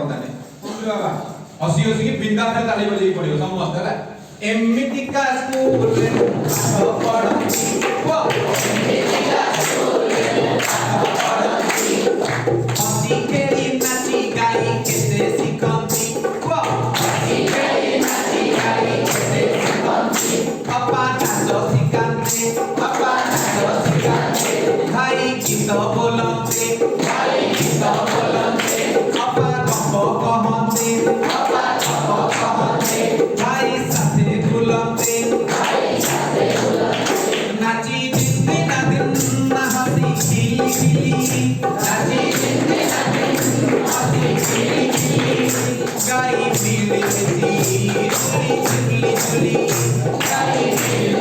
पड़ता नहीं बोल बाबा हसी हसी की बिंदा से ताली बजाई पड़ियो समस्त है एमितिका स्कूल रे पढ़ती वो एमितिका स्कूल रे पढ़ती हसी खेली नाची गाई केते सिखंती वो हसी खेली नाची गाई केते सिखंती अपा नाच सिखाते भाई गीत बोलते अपा गप कहते भाई साथे बुलते नाची जिंदे ना दिन ना हंसी खिली नाची जिंदे ना दिन हंसी खिली गाई मिली चुली चुली गाई मिली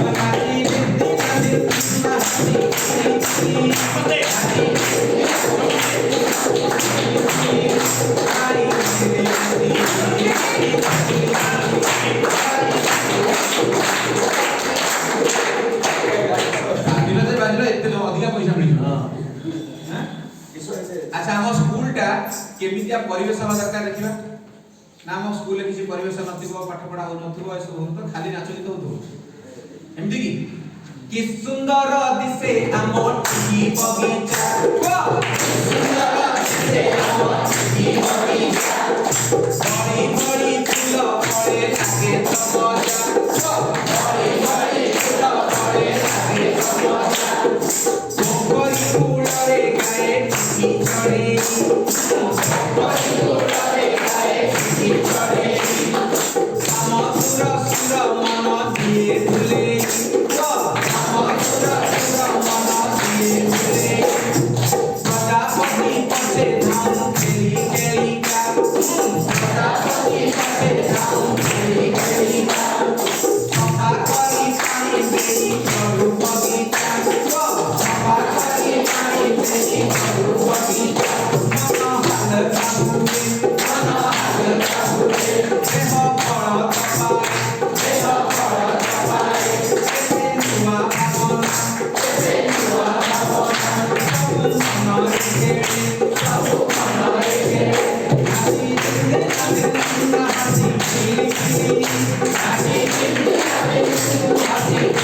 नाची जिंदे ना दिन ना हंसी खिली अच्छा हम स्कूल टा केमितिया परिवेश हवा दरकार देखिबा ना हम स्कूल किसी परिवेश नथिबो पाठ पढा हो नथिबो ऐसे हो तो खाली नाच गीत होतो एमती कि सुंदर दिसे आमोटी बगीचा सुंदर दिसे आमोटी बगीचा बड़ी बड़ी फूल फळे लागे तमजा बड़ी बड़ी फूल फळे लागे तमजा कोई फूलरे गाए की चढ़े कोई फूलरे गाए की चढ़े समसुर सुर मन दिए भूले I